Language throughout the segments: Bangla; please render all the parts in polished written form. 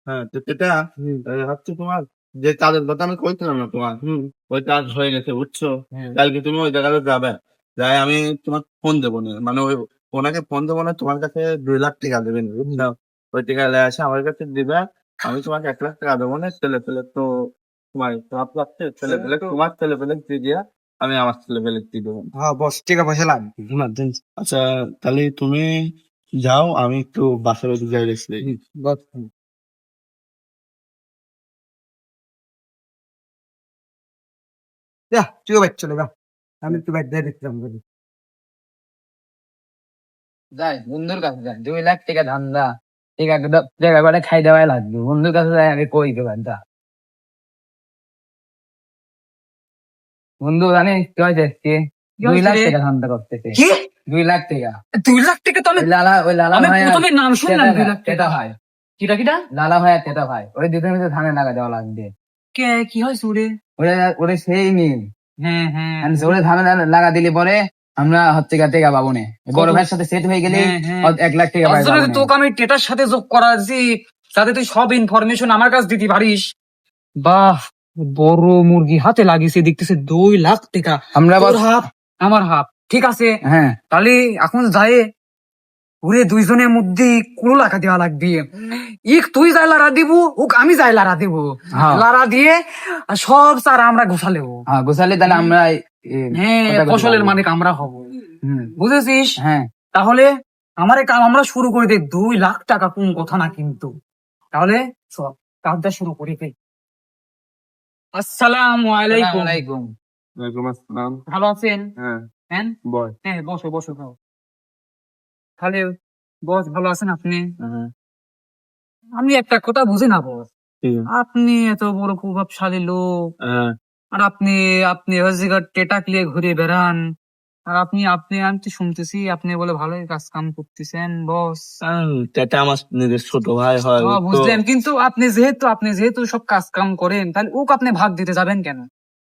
হ্যাঁ, তো সেটা হচ্ছে তোমার যে কাজের কথা আমি কইছিলাম না তোমার, ওই কাজ হয়ে গেছে বুঝছো। কালকে তুমি ওই জায়গাতে যাবে, যাই আমি তোমার ফোন দেবো না, মানে ওই ওনাকে ফোন দেবো না, তোমার কাছে 2 লাখ টাকা দেবেন বুঝছো। ওই টাকা এসে আমার কাছে দিবে, আমি তোমাকে 1 লাখ টাকা দেবো না। ছেলে পেলে তো তোমার খারাপ লাগছে, ছেলে পেলে তোমার ছেলে পেলে দিয়ে দিয়া আমি আমার ছেলে পেলে দিয়ে দেবো। হ্যাঁ বস, টাকা পয়সা লাগবে ইমার্জেন্সি। আচ্ছা, তাহলে তুমি যাও, আমি একটু বাসার ওদিকে যাই রেখে বস, যা তুইও বাইক চলে যা, আমি একটু বাইক দিয়ে দেখলাম যদি। যাই বন্ধুর কাছে যাই, 2 লাখ টাকা ধান্দা, টাকা করে খাই দেওয়াই লাগবে। বন্ধুর কাছে যাই আগে কই দেবেন তা। বন্ধু জানিস কি হয়েছে আজকে? 2 লাখ টাকা ধান্দা করতেছে। কি 2 লাখ টাকা। 2 লাখ টাকা? তাহলে ওই লালা আমি ভাই প্রথমে নাম শুনলাম 2 লাখ তেতা টাকা। ভাই, কিটা কিটা? লালা ভাই আর তেতা ভাই, ওই দুজনের মধ্যে ধানে লাগা দেওয়া লাগবে। কি হয়েছে ওরে? ওরা ওরে সেই নিন, হ্যাঁ হ্যাঁ ওরে ধানে লাগা দিলে পরে আমরা হচ্ছে টাকা পাবো না। বড় ভাইয়ের সাথে সেট হয়ে গেলে হ্যাঁ, হ্যাঁ। 1 লাখ টাকা পাই আসলে পাবো তোকে আমি টেটার সাথে যোগ করাছি, যাতে তুই সব ইনফরমেশন আমার কাছে দিতে পারিস। বাহ, বড় মুরগি হাতে লাগিয়েছে দেখতেছে 2 লাখ টাকা। আমরা তোর বস- হাফ আমার হাফ, ঠিক আছে। হ্যাঁ তাহলে এখন যাই, ওরে দুইজনের মধ্যে কোনো লাখা দেওয়া লাগবে। তুই যাই লারা দিব, ওক আমি যাই লারা দিব। হ্যাঁ। লারা দিয়ে সব সারা আমরা গোছা লেবো। হ্যাঁ গোসালে তাহলে আমরা হ্যাঁ, কথা বলতে ফসলের পারবো। মালিক আমরা হব, হুম, বুঝেছিস? হ্যাঁ তাহলে আমার কাম আমরা শুরু করে দিই। 2 লাখ টাকা কোন কথা না কিন্তু। তাহলে সব কাজটা শুরু করি দিই। আসসালামু আলাইকুম। ওয়ালাইকুম। ওয়ালাইকুম আসসালাম। ভালো আছেন? হ্যাঁ, হ্যাঁ বয়। হ্যাঁ, বসো বসো খাও। তাহলে বস ভালো আছেন আপনি? আমি একটা কথা বুঝি না বস, আপনি এত বড় প্রভাবশালী লোক, আর আপনি আপনি টেটাক নিয়ে ঘুরে বেড়ান, আর আপনি আপনি আমি তো শুনতেছি আপনি বলে ভালোই কাজ কাম করতেছেন বস। এটা আমার নিজের ছোট ভাই হয়, ও তো বুঝলেন, কিন্তু আপনি যেহেতু সব কাজ কাম করেন, তাহলে ওকে আপনি ভাগ দিতে যাবেন কেন?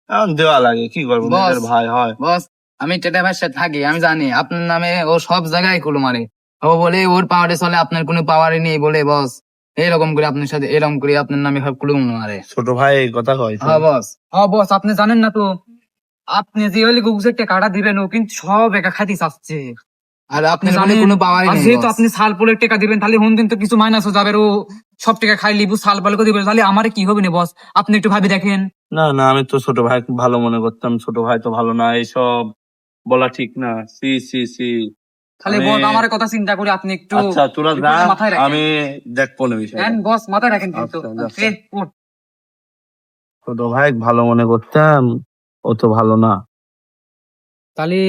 এখন দেওয়া লাগে, কি করবো, বস। নিজের ভাই হয়। বস, আমি টেটা ভাইয়ের সাথে থাকি, আমি জানি আপনার নামে ও সব জায়গায় কুলু মারে। ও বলে ওর পাওয়ারে চলে, আপনার কোনো পাওয়ারই নেই বলে বস এরকম করে আপনার সাথে এরকম করে আপনার নামে সব কুলু মারে। ছোট ভাই এই কথা কয়। হ্যাঁ বস। বস আপনি জানেন না তো, আপনি যে হলে গুগসের টাকাটা দিবেন, ও কিন্তু সব একা খাইতে চাচ্ছে। আর আপনার বলে জানেন, কোনো পাওয়ারই আর নেই যেহেতু বস। আপনি সাল পোলের টাকা দিবেন, তাহলে হোন দিন তো কিছু মাইনাস হয়ে যাবে। ও সব টাকা খাই লিবু সাল পালকে দিবেন, তাহলে আমারে কি হবে না বস? আপনি একটু ভাবি দেখেন। না না, আমি তো ছোট ভাই ভালো মনে করতাম, ছোট ভাই তো ভালো না, এইসব বলা ঠিক না। C C C. তাহলে বস আমার কথা চিন্তা করে আপনি একটু আচ্ছা তোরা যা, মাথায় রাখেন। আমি দেখবো না বিষয়। হ্যাঁ বস, মাথায় রাখেন কিন্তু। আচ্ছা, যাচ্ছি। উঠ। ছোট ভাই ভালো মনে করতাম, ও তো ভালো না। তাহলে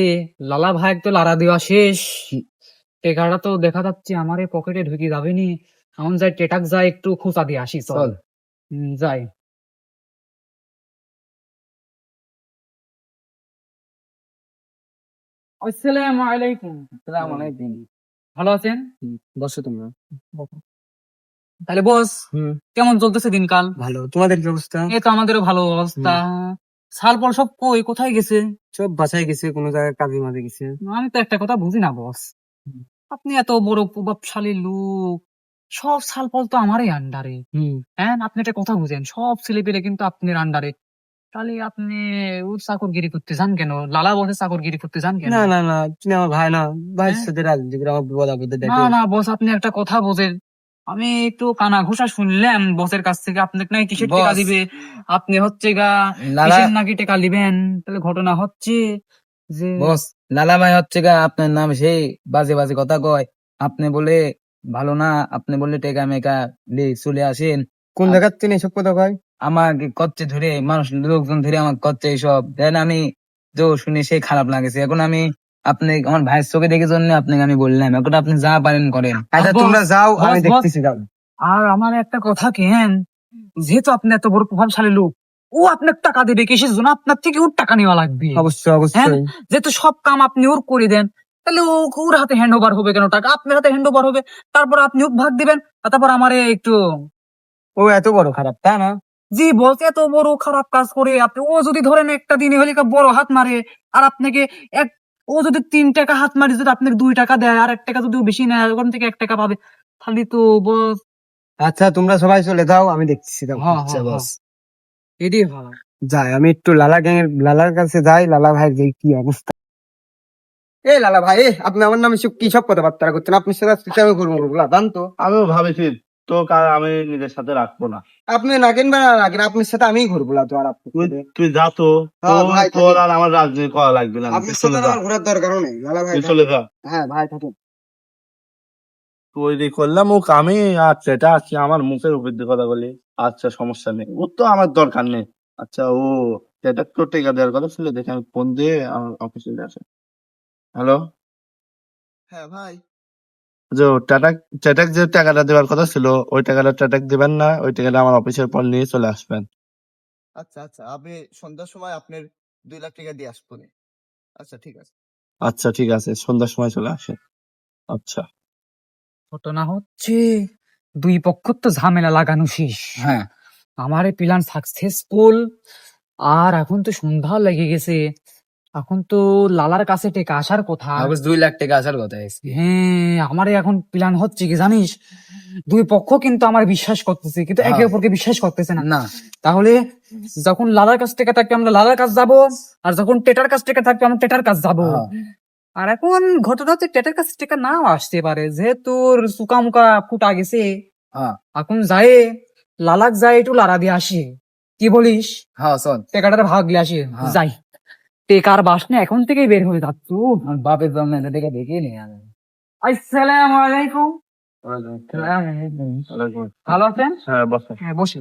লালা ভাই তো লারা দেওয়া শেষ, টেকাটা তো দেখা যাচ্ছে আমার পকেটে ঢুকে যাবে নি। এখন যাই টেটাক যাই একটু খোঁচা দিয়ে আসি, চল। চল। যাই। আসসালামু আলাইকুম। আসসালামু আলাইকুম। ভালো আছেন? বসো তোমরা। তাহলে বস কেমন চলতেছে দিনকাল? ভালো, তোমাদের কি অবস্থা? এই তো আমাদেরও ভালো অবস্থা। সালপল সব কই কোথায় গেছে? সব বাসায় গেছে, কোনো জায়গায় কাজে মাঝে গেছে। আমি তো একটা কথা বুঝি না বস, আপনি এত বড় প্রভাবশালী লোক, সব সালপল তো আমারই আন্ডারে। হ্যাঁ, আপনি একটা কথা বুঝেন, সব ছেলে পেলে কিন্তু আপনার আন্ডারে। তাহলে আপনি ওর চাকরগিরি করতে যান কেন? লালা বসে চাকরগিরি করতে যান কেন? না না না, তুমি আমার ভাই না, ভাইয়ের হ্যাঁ? সাথে রাজনীতি করে আমার বিপদ আপদে না দেখে। না বস, আপনি একটা কথা বোঝেন। আমি একটু কানা ঘুষা শুনলাম বসের কাছ থেকে, আপনাকে নাকি কিসের টাকা বস। দিবে, আপনি হচ্ছে গা লালা কিসের নাকি টাকা দিবেন। তাহলে ঘটনা হচ্ছে যে বস, লালা ভাই হচ্ছে গা আপনার নাম সেই বাজে বাজে কথা কয়। আপনি বলে ভালো না, আপনি বললে টেকা মেকা চলে আসেন। কোন জায়গার থেকে এসব কথা কয়? আমাকে কচ্ছে ধরে মানুষ লোকজন ধরে আমার কচ্ছে এইসব দেন, আমি তো শুনে সেই খারাপ লাগেছে। এখন আমি আপনি আমার ভাইয়ের চোখে দেখে জন্য আপনাকে আমি বললাম, এখন আপনি যা পারেন করেন। আচ্ছা বস, তোমরা যাও, বস, আমি বস। দেখতেছি, যাও। আর আমার একটা কথা কেন, যেহেতু আপনি এত বড় প্রভাবশালী লোক, ও আপনার টাকা দেবে কিসের জন্য? আপনার থেকে ওর টাকা নেওয়া লাগবে। অবশ্যই হ্যাঁ, অবশ্যই। যেহেতু সব কাম আপনি ওর করে দেন, তাহলে ও ওর হাতে হ্যান্ড ওভার হবে কেন? টাকা আপনার হাতে হ্যান্ড ওভার হবে, তারপর আপনি ওকে ভাগ দিবেন, আর তারপর আমারে একটু। ও এত বড় খারাপ, তাই না? জি বলতে, এত বড় খারাপ কাজ করে আপনি, ও যদি ধরেন একটা দিনে হলে বড় হাত মারে, আর আপনাকে এক, ও যদি 3 টাকা হাত মারি, যদি আপনাকে 2 টাকা দেয়, আর 1 টাকা যদি ও বেশি নেয়, ওখান থেকে 1 টাকা পাবে, তাহলে তো বস আচ্ছা তোমরা সবাই চলে যাও, আমি দেখছি দাও। হ্যাঁ, আচ্ছা হ্যাঁ, বস এটাই ভালো। যাই, আমি একটু লালার কাছে যাই, লালা ভাই যে কি অবস্থা। এ লালা ভাই, আপনি আমার নামে কি সব কথাবার্তা করছেন? আপনি সাথে আজকে কেন করবো বলা জান তো? আমিও ভাবেছি তো আমি নিজের সাথে রাখবো না। আপনি রাখেন বা না রাখেন, আপনার সাথে আমিই ঘুরবো না তো। আর আপনি তুই যা তো, হ্যাঁ, ভাই, তোর আর আমার রাজনীতি করা লাগবে না। আপনার তুই সাথে চলে যা, আমার ঘোরার দরকারও নেই লালা ভাই। তুই চলে যা। হ্যাঁ ভাই থাকেন। তৈরি করলাম মুখ আমি। আচ্ছা, এটা আজকে আমার মুখের উপর দিয়ে কথা বলি। আচ্ছা, সমস্যা নেই, ও তো আমার দরকার নেই। আচ্ছা, ও যেটা তোর টেকা দেওয়ার কথা ছিল, দেখে আমি ফোন দিয়ে আমার অফিসে আসে। হ্যালো, হ্যাঁ ভাই। যে টাটাক যে টাকাটা দেওয়ার কথা ছিল, ওই টাকাটা টাটাক দিবেন না, ওই টাকাটা আমার অফিসের পর নিয়ে চলে আসবেন। আচ্ছা আচ্ছা, আমি সন্ধ্যার সময় আপনার 2 লাখ টাকা দিয়ে আসবো। আচ্ছা ঠিক আছে। আচ্ছা ঠিক আছে, সন্ধ্যার সময় চলে আসেন। আচ্ছা। ঘটনা হচ্ছে দুই পক্ষ তো ঝামেলা লাগানো শেষ। হ্যাঁ, আমার এই প্ল্যান সাকসেসফুল। আর এখন তো সন্ধ্যা লেগে গেছে, এখন তো লালার কাছে টেকা আসার কথা। অবশ্য 2 লাখ টাকা আসার কথা আছে। হ্যাঁ, আমার এখন প্ল্যান হচ্ছে কি জানিস, দুই পক্ষ কিন্তু আমার বিশ্বাস করতেছে, কিন্তু একে হ্যাঁ। অপরকে বিশ্বাস করতেছে না। না, তাহলে যখন লালার কাছ থেকে থাকবে আমরা লালার কাছে যাব, আর যখন টেটার কাছ থেকে থাকবে আমরা টেটার কাছে যাব। হ্যাঁ। আর এখন ঘটনা হচ্ছে টেটার কাছ থেকে নাও আসতে পারে, যেহেতু সুকা মুকা ফুটা গেছে। হ্যাঁ, এখন যায় লালাক যায় একটু লারা দিয়ে আসি, কি বলিস? হ্যাঁ, চল। টেকাটার ভাগ লিয়ে আসি। হ্যাঁ। যাই, টেকার বাসনা এখন থেকেই বের হয়ে যাচ্ছ। আমার বাপের জন্য এটা দেখে দেখে নি আমি। আসসালামু আলাইকুম। ভালো আছেন? হ্যাঁ, বসো। হ্যাঁ বসে।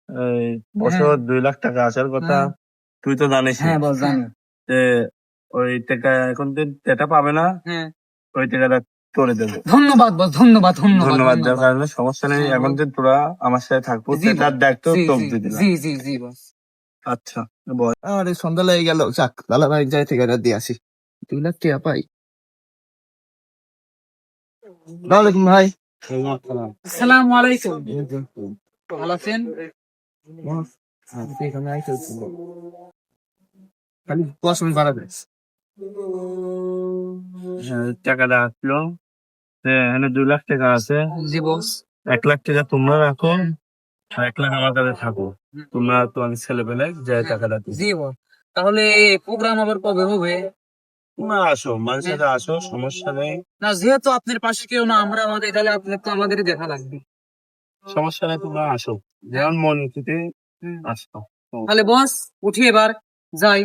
এই বছর 2 লাখ টাকা আসার কথা, হ্যাঁ। তুই তো জানিস হ্যাঁ, বস জানি। যে ওই টাকা এখন তুই টাকা পাবে না, হ্যাঁ, ওই টাকাটা তোরে দেবো। ধন্যবাদ বস, ধন্যবাদ ধন্যবাদ ধন্যবাদ দেওয়ার কারণে সমস্যা নেই, হ্যাঁ, এখন তুই তোরা আমার সাথে থাকবো, জি, সেটার দায়িত্ব জি, তোকে জি, দিয়ে দিলাম। জি জি জি বস। আচ্ছা, বল। আরে সন্ধ্যা লেগে গেল, যাক লালা ভাই যাই ঠিকানা দিয়ে আসি। 2 লাখ টাকা পাই। ওয়ালাইকুম ভাই। আসসালামু আলাইকুম। ভালো আছেন? খালি 10 মিনিট বাড়াবে। হ্যাঁ, টাকাটা আসলো, এখানে 2 লাখ টাকা আছে। জি বস। 1 লাখ টাকা তোমরা রাখো, আর 1 লাখ আমার কাছে থাকো। তোমরা তো আমি ছেলে পেলে যে টাকাটা দিই। জি বস, তাহলে প্রোগ্রাম আবার কবে হবে? তোমরা আসো, মানুষের সাথে আসো, সমস্যা নেই। না, যেহেতু আপনার পাশে কেউ না, আমরা আমাদের, তাহলে আপনার তো আমাদেরই দেখা লাগবে। সমস্যা নেই, তোমরা আসো, যেমন মন খুশিতে আসো। তাহলে বস উঠি এবার, যাই,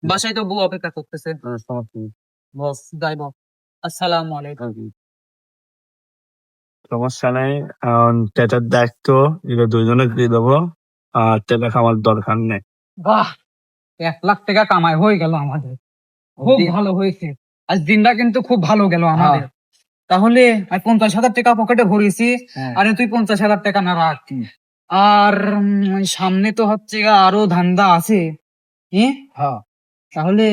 বাসায় তো বউ অপেক্ষা করতেছে। সমস্যা নেই। বস যাই বস, আসসালামু আলাইকুম। সমস্যা নেই, কারণ টেটার দায়িত্ব এটা দুইজনে দিয়ে দেবো, আর টেটা খাওয়ার দরকার নেই। বাহ, 1 লাখ টাকা কামাই হয়ে গেল আমাদের, খুব ভালো হয়েছে। আজ দিনটা কিন্তু খুব ভালো গেল আমাদের। তাহলে আমি 50,000 টাকা পকেটে ভরেছি, হ্যাঁ। আরে তুই 50,000 টাকা না রাখ। আর সামনে তো হচ্ছে গা আরো ধান্দা আছে। কি? হ্যাঁ, তাহলে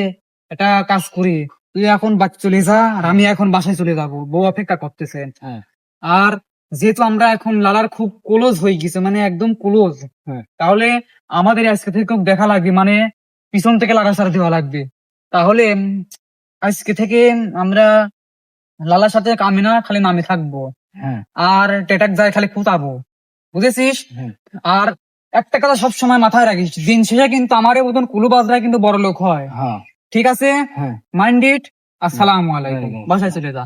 একটা কাজ করি, তুই এখন বাড়ি চলে যা, আর আমি এখন বাসায় চলে যাব, বউ অপেক্ষা করতেছে। হ্যাঁ। আর যেহেতু আমরা এখন লালার খুব ক্লোজ হয়ে গেছে, মানে একদম ক্লোজ, হ্যাঁ। তাহলে আমাদের আজকে থেকে খুব দেখা লাগবে, মানে পিছন থেকে লাগাছাড়া দেওয়া লাগবে। তাহলে আজকে থেকে আমরা লালার সাথে আমি না খালি নামে থাকবো, হ্যাঁ। আর টেটাক যায় খালি খুঁতাবো, বুঝেছিস? হ্যাঁ। আর একটা কথা সব সময় মাথায় রাখিস, দিন শেষে কিন্তু আমারও মতন কুলুবাজরা কিন্তু বড় লোক হয়। হ্যাঁ। ঠিক আছে? হ্যাঁ। Mind it. আসসালামু আলাইকুম। ওয়ালাইকুম বাসায় চলে যা।